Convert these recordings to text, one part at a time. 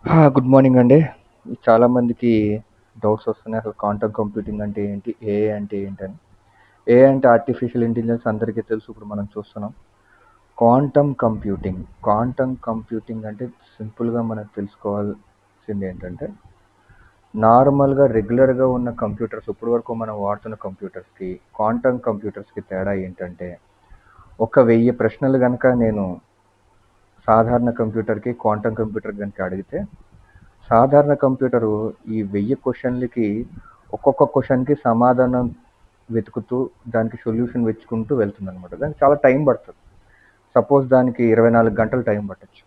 Good morning అండి. చాలామందికి doubts వస్తున్నాయి. అసలు క్వాంటమ్ కంప్యూటింగ్ అంటే ఏంటి? ఏఐ అంటే ఏంటని. ఏఐ అంటే ఆర్టిఫిషియల్ ఇంటెలిజెన్స్ అందరికీ తెలుసు. ఇప్పుడు మనం చూస్తున్నాం. క్వాంటమ్ కంప్యూటింగ్ అంటే సింపుల్‌గా మనం తెలుసుకోవాల్సింది ఏంటంటే, నార్మల్‌గా రెగ్యులర్‌గా ఉన్న కంప్యూటర్స్ ఇప్పటి వరకు మనం వాడుతున్న కంప్యూటర్స్‌కి, క్వాంటమ్ కంప్యూటర్స్‌కి తేడా ఏంటంటే, ఒక 1000 ప్రశ్నలు గనక నేను సాధారణ కంప్యూటర్‌కి, క్వాంటమ్ కంప్యూటర్‌కి గనుక అడిగితే సాధారణ కంప్యూటరు ఈ 1000 క్వెషన్‌లకి ఒక్కొక్క క్వెషన్‌కి సమాధానం వెతుకుతూ, దానికి సొల్యూషన్ వెతుక్కుంటూ వెళ్తుందనమాట. దానికి చాలా టైం పడతది. సపోజ్ దానికి 24 గంటలు టైం పట్టొచ్చు.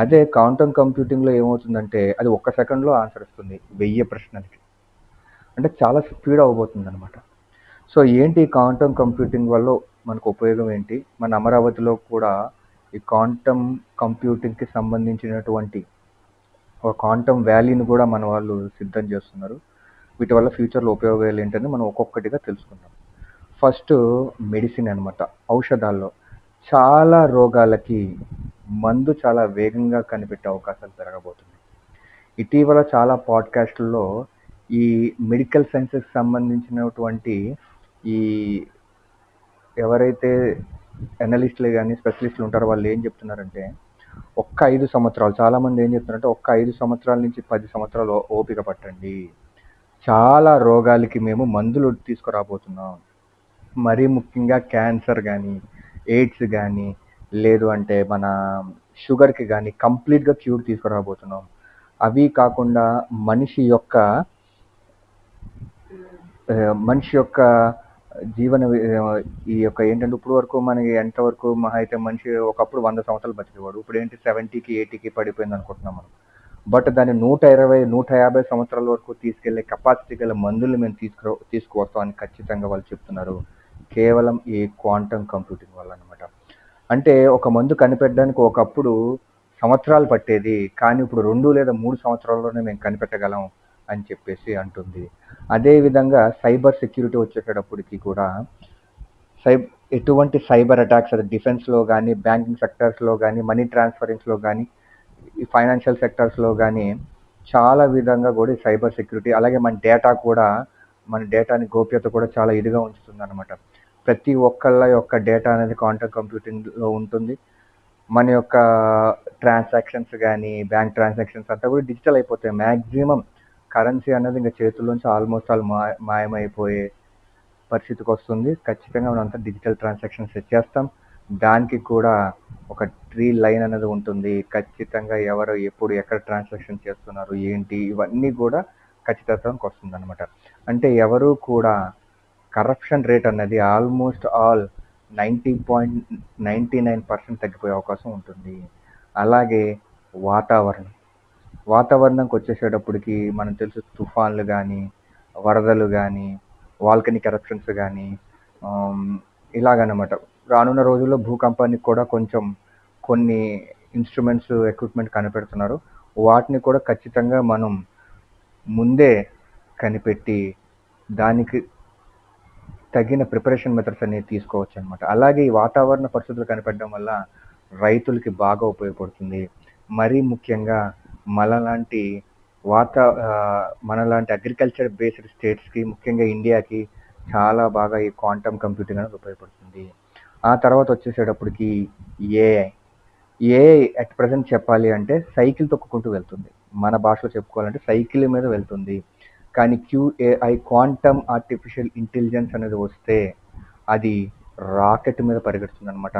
అదే క్వాంటమ్ కంప్యూటింగ్‌లో ఏమవుతుందంటే, అది ఒక్క సెకండ్‌లో ఆన్సర్ ఇస్తుంది 1000 ప్రశ్నలకి. అంటే చాలా స్పీడ్ అవ్వబోతుందనమాట. సో, ఏంటి ఈ క్వాంటమ్ కంప్యూటింగ్ వల్ల మనకు ఉపయోగం ఏంటి? మన అమరావతిలో కూడా ఈ క్వాంటమ్ కంప్యూటింగ్‌కి సంబంధించినటువంటి ఒక క్వాంటమ్ వ్యాలీని కూడా మన వాళ్ళు సిద్ధం చేస్తున్నారు. వీటి వల్ల ఫ్యూచర్‌లో ఉపయోగాలు ఏంటని మనం ఒక్కొక్కటిగా తెలుసుకుందాం. ఫస్ట్ మెడిసిన్ అనమాట. ఔషధాల్లో చాలా రోగాలకి మందు చాలా వేగంగా కనిపెట్టే అవకాశాలు పెరగబోతున్నాయి. ఇటీవల చాలా పాడ్‌కాస్ట్‌ల్లో ఈ మెడికల్ సైన్సెస్‌కి సంబంధించినటువంటి ఈ ఎవరైతే అనలిస్ట్‌లు గాని, స్పెషలిస్ట్‌లు ఉంటారో వాళ్ళు ఏం చెప్తున్నారంటే, ఒక్క 5 సంవత్సరాలు చాలామంది ఏం చెప్తున్నారంటే, ఒక్క 5 సంవత్సరాల నుంచి 10 సంవత్సరాలు ఓపిక పట్టండి. చాలా రోగాలకి మేము మందులు తీసుకురాబోతున్నాం. మరీ ముఖ్యంగా క్యాన్సర్ గానీ, ఎయిడ్స్ గానీ, లేదు అంటే మన షుగర్‌కి గానీ కంప్లీట్‌గా క్యూర్ తీసుకురాబోతున్నాం. అవి కాకుండా మనిషి యొక్క మనిషి యొక్క జీవన ఈ యొక్క ఏంటంటే ఇప్పటి వరకు మనకి ఎంతవరకు మహా అయితే మనిషి ఒకప్పుడు 100 సంవత్సరాలు బతికేవాడు. ఇప్పుడేంటి 70కి, 80కి పడిపోయిందనుకుంటున్నాం మనం. బట్ దాన్ని 120, 150 సంవత్సరాల వరకు తీసుకెళ్లే కెపాసిటీ గల మందులు మేము తీసుకువస్తామని ఖచ్చితంగా వాళ్ళు చెప్తున్నారు. కేవలం ఈ క్వాంటమ్ కంప్యూటింగ్ వల్ల అనమాట. అంటే ఒక మందు కనిపెట్టడానికి ఒకప్పుడు సంవత్సరాలు పట్టేది. కానీ ఇప్పుడు 2 లేదా 3 సంవత్సరాల్లోనే మేము కనిపెట్టగలం అని చెప్పేసి అంటుంది. అదే విధంగా సైబర్ సెక్యూరిటీ వచ్చేటప్పటికి కూడా సైబ్ ఎటువంటి సైబర్ అటాక్స్ అది డిఫెన్స్‌లో గానీ, బ్యాంకింగ్ సెక్టార్స్‌లో గానీ, మనీ ట్రాన్స్‌ఫరింగ్స్‌లో గానీ, ఈ ఫైనాన్షియల్ సెక్టార్స్‌లో గానీ చాలా విధంగా కూడా ఈ సైబర్ సెక్యూరిటీ అలాగే మన డేటాని గోప్యత కూడా చాలా ఇదిగా ఉంచుతుందన్నమాట. ప్రతి ఒక్కళ్ళ యొక్క డేటా అనేది క్వాంటమ్ కంప్యూటింగ్‌లో ఉంటుంది. మన యొక్క ట్రాన్సాక్షన్స్ గానీ, బ్యాంక్ ట్రాన్సాక్షన్స్ అంతా కూడా డిజిటల్ అయిపోతాయి. మాక్సిమం కరెన్సీ అనేది ఇంక చేతుల్లోంచి ఆల్మోస్ట్ ఆల్ మాయమైపోయే పరిస్థితికొస్తుంది. ఖచ్చితంగా మనంతా డిజిటల్ ట్రాన్సాక్షన్స్ చేస్తాం. దానికి కూడా ఒక లైన్ అనేది ఉంటుంది. ఖచ్చితంగా ఎవరు, ఎప్పుడు, ఎక్కడ ట్రాన్సాక్షన్ చేస్తున్నారు, ఏంటి ఇవన్నీ కూడా ఖచ్చితత్వానికి వస్తుందనమాట. అంటే ఎవరు కూడా కరప్షన్ రేట్ అన్నది ఆల్మోస్ట్ ఆల్ 90.99% తగ్గిపోయే అవకాశం ఉంటుంది. అలాగే వాతావరణం. వాతావరణంకి వచ్చేసేటప్పటికి మనం తెలుసు తుఫాన్లు కానీ, వరదలు కానీ, వాల్కనిక్ ఎరప్షన్స్ కానీ ఇలాగనమాట. రానున్న రోజుల్లో భూకంపానికి కూడా కొంచెం కొన్ని ఇన్స్ట్రుమెంట్స్, ఎక్విప్మెంట్ కనిపెడుతున్నారు. వాటిని కూడా ఖచ్చితంగా మనం ముందే కనిపెట్టి దానికి తగిన ప్రిపరేషన్ మెథడ్స్ అనేవి తీసుకోవచ్చు అనమాట. అలాగే ఈ వాతావరణ పరిస్థితులు కనిపెట్టడం వల్ల రైతులకి బాగా ఉపయోగపడుతుంది. మరీ ముఖ్యంగా మనలాంటి మనలాంటి అగ్రికల్చర్ బేస్డ్ స్టేట్స్కి, ముఖ్యంగా ఇండియాకి చాలా బాగా ఈ క్వాంటమ్ కంప్యూటింగ్ అనేది ఉపయోగపడుతుంది. ఆ తర్వాత వచ్చేసేటప్పటికి ఏఐ. ఏఐ అట్ ప్రెజెంట్ చెప్పాలి అంటే సైకిల్ తొక్కుకుంటూ వెళ్తుంది. మన భాషలో చెప్పుకోవాలంటే సైకిల్ మీద వెళ్తుంది. కానీ క్యూఏఐ క్వాంటమ్ ఆర్టిఫిషియల్ ఇంటెలిజెన్స్ అనేది వస్తే అది రాకెట్ మీద పరిగెడుతుందనమాట.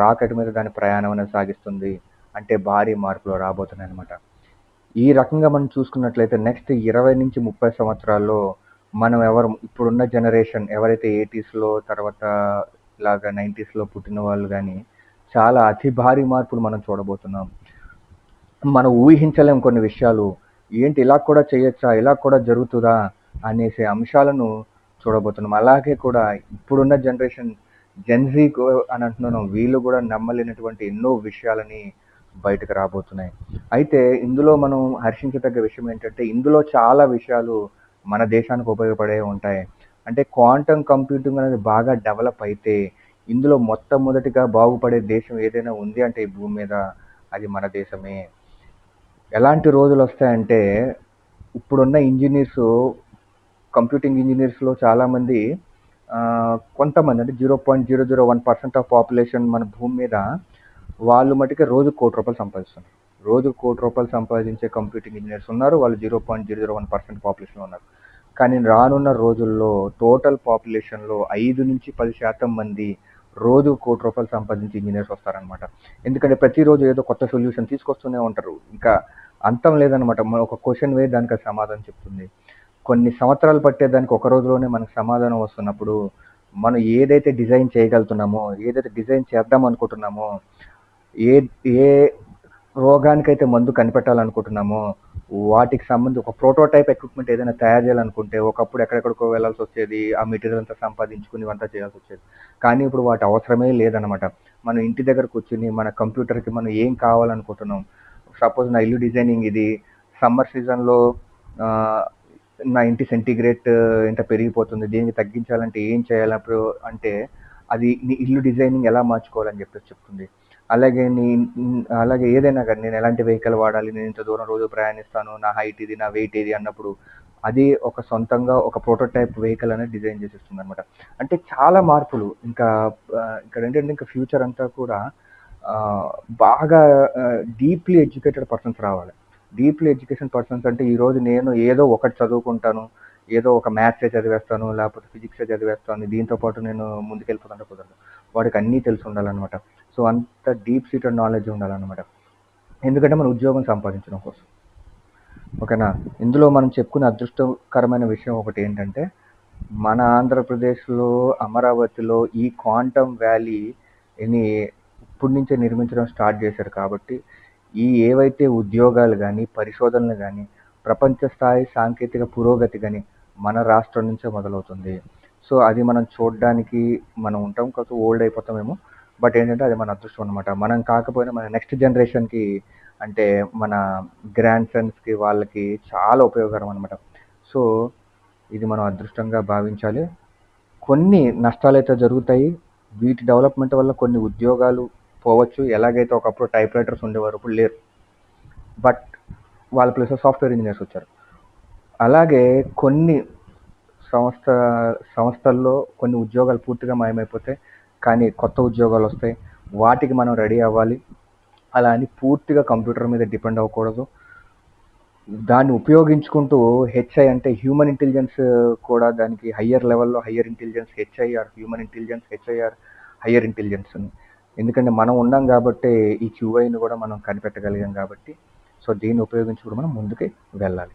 రాకెట్ మీద దాని ప్రయాణం అనేది సాగిస్తుంది. అంటే భారీ మార్పులు రాబోతున్నాయన్నమాట. ఈ రకంగా మనం చూసుకున్నట్లయితే నెక్స్ట్ 20-30 సంవత్సరాల్లో ఇప్పుడున్న జనరేషన్ ఎవరైతే 80స్‌లో తర్వాత ఇలాగ 90స్‌లో పుట్టిన వాళ్ళు గానీ చాలా అతి భారీ మార్పులు మనం చూడబోతున్నాం. మనం ఊహించలేం కొన్ని విషయాలు. ఏంటి ఇలా కూడా చేయొచ్చా? ఇలా కూడా జరుగుతదా? అనేసే అంశాలను చూడబోతున్నాం. అలాగే కూడా ఇప్పుడున్న జనరేషన్ జెన్‌జీ అని అంటున్నాను. వీళ్ళు కూడా నమ్మలేనటువంటి ఎన్నో విషయాలని బయటకు రాబోతున్నాయి. అయితే ఇందులో మనం హర్షించదగ్గ విషయం ఏంటంటే, ఇందులో చాలా విషయాలు మన దేశానికి ఉపయోగపడేవి ఉంటాయి. అంటే క్వాంటమ్ కంప్యూటింగ్ అనేది బాగా డెవలప్ అయితే, ఇందులో మొట్టమొదటిగా బాగుపడే దేశం ఏదైనా ఉంది అంటే ఈ భూమి మీద అది మన దేశమే. ఎలాంటి రోజులొస్తాయంటే, ఇప్పుడున్న ఇంజినీర్సు కంప్యూటింగ్ ఇంజినీర్స్‌లో చాలామంది కొంతమంది అంటే 0.001% ఆఫ్ పాపులేషన్ మన భూమి మీద వాళ్ళు మటికే రోజుకి రూ. 1,00,00,000 సంపాదిస్తున్నారు. రోజుకి రూ. 1,00,00,000 సంపాదించే కంప్యూటింగ్ ఇంజినీర్స్ ఉన్నారు. వాళ్ళు 0.001% పాపులేషన్‌లో ఉన్నారు. కానీ రానున్న రోజుల్లో టోటల్ పాపులేషన్‌లో 5-10% మంది రోజుకు రూ. 1,00,00,000 సంపాదించే ఇంజినీర్స్ వస్తారనమాట. ఎందుకంటే ప్రతిరోజు ఏదో కొత్త సొల్యూషన్ తీసుకొస్తూనే ఉంటారు. ఇంకా అంతం లేదనమాట. మనం ఒక క్వెషన్ వేయి దానికి అది సమాధానం చెప్తుంది. కొన్ని సంవత్సరాలు పట్టేదానికి ఒక రోజులోనే మనకు సమాధానం వస్తున్నప్పుడు, మనం ఏదైతే డిజైన్ చేయగలుగుతున్నామో, ఏదైతే డిజైన్ చేద్దాం అనుకుంటున్నామో, ఏ ఏ రోగానికైతే మందు కనిపెట్టాలనుకుంటున్నామో, వాటికి సంబంధించి ఒక ప్రోటోటైప్ ఎక్విప్‌మెంట్ ఏదైనా తయారు చేయాలనుకుంటే, ఒకప్పుడు ఎక్కడెక్కడికో వెళ్ళాల్సొచ్చేది. ఆ మెటీరియల్ అంతా సంపాదించుకొని ఇవంతా చేయాల్సొచ్చేది. కానీ ఇప్పుడు వాటి అవసరమే లేదనమాట. మనం ఇంటి దగ్గర కూర్చొని మన కంప్యూటర్‌కి మనం ఏం కావాలనుకుంటున్నాం. సపోజ్ నా ఇల్లు డిజైనింగ్ ఇది. సమ్మర్ సీజన్‌లో ఆహ్, నా ఇంటి సెంటిగ్రేడ్ ఇంత పెరిగిపోతుంది. దీన్ని తగ్గించాలంటే ఏం చేయాలి అప్పుడు అంటే, అది నీ ఇల్లు డిజైనింగ్ ఎలా మార్చుకోవాలని చెప్పేసి చెప్తుంది. అలాగే అలాగే ఏదైనా గాని నేను ఎలాంటి వెహికల్ వాడాలి, నేను ఇంత దూరం రోజు ప్రయాణిస్తాను, నా హైట్ ఇది, నా వెయిట్ ఇది అన్నప్పుడు, అది ఒక సొంతంగా ఒక ప్రోటోటైప్ వెహికల్ అనేది డిజైన్ చేసిస్తుందనమాట. అంటే చాలా మార్పులు. ఇంకా ఇక్కడేంటంటే ఇంకా ఫ్యూచర్ అంతా కూడా ఆహ్, బాగా డీప్‌లీ ఎడ్యుకేటెడ్ పర్సన్స్ రావాలి. డీప్‌లీ ఎడ్యుకేషన్ పర్సన్స్ అంటే ఈరోజు నేను ఏదో ఒకటి చదువుకుంటాను. ఏదో ఒక మ్యాథ్సే చదివేస్తాను, లేకపోతే ఫిజిక్సే చదివేస్తాను. దీంతో పాటు నేను ముందుకెళ్ళిపోతానంటే కుదరదు. వాడికి అన్నీ తెలిసుండాలనమాట. సో, అంత డీప్ సీటెడ్ నాలెడ్జ్ ఉండాలనమాట. ఎందుకంటే మన ఉద్యోగం సంపాదించడం కోసం. ఓకేనా? ఇందులో మనం చెప్పుకునే అదృష్టకరమైన విషయం ఒకటేంటంటే, మన ఆంధ్రప్రదేశ్‌లో అమరావతిలో ఈ క్వాంటమ్ వ్యాలీని ఇప్పటి నుంచే నిర్మించడం స్టార్ట్ చేశారు కాబట్టి, ఈ ఏవైతే ఉద్యోగాలు గానీ, పరిశోధనలు గానీ, ప్రపంచ స్థాయి సాంకేతిక పురోగతి గానీ, మన రాష్ట్రం నుంచే మొదలవుతుంది. సో, అది మనం చూడ్డానికి మనం ఉంటాం. కాకపోతే ఓల్డ్ అయిపోతామేమో. బట్ ఏంటంటే అది మన అదృష్టం అనమాట. మనం కాకపోయినా మన నెక్స్ట్ జనరేషన్‌కి అంటే మన గ్రాండ్ సన్స్‌కి వాళ్ళకి చాలా ఉపయోగకరం అనమాట. సో, ఇది మనం అదృష్టంగా భావించాలి. కొన్ని నష్టాలైతే జరుగుతాయి. వీటి డెవలప్‌మెంట్ వల్ల కొన్ని ఉద్యోగాలు పోవచ్చు. ఎలాగైతే ఒకప్పుడు టైప్ రైటర్స్ ఉండేవారు. ఇప్పుడు లేరు. బట్ వాళ్ళ ప్లేస్‌లో సాఫ్ట్‌వేర్ ఇంజినీర్స్ వచ్చారు. అలాగే కొన్ని సంస్థ సంస్థల్లో కొన్ని ఉద్యోగాలు పూర్తిగా మాయమైపోతాయి. కానీ కొత్త ఉద్యోగాలొస్తాయి. వాటికి మనం రెడీ అవ్వాలి. అలా అని పూర్తిగా కంప్యూటర్ మీద డిపెండ్ అవ్వకూడదు. దాన్ని ఉపయోగించుకుంటూ హెచ్ఐ అంటే హ్యూమన్ ఇంటెలిజెన్స్ కూడా దానికి హయ్యర్ లెవెల్‌లో higher intelligence HIR human intelligence, HIR higher intelligence అని. ఎందుకంటే మనం ఉన్నాం గాబట్టే ఈ క్యూఐని గూడా మనం కనిపెట్టగలిగాం గాబట్టి, సో దీన్ని ఉపయోగించి కూడా మనం ముందుకి వెళ్ళాలి.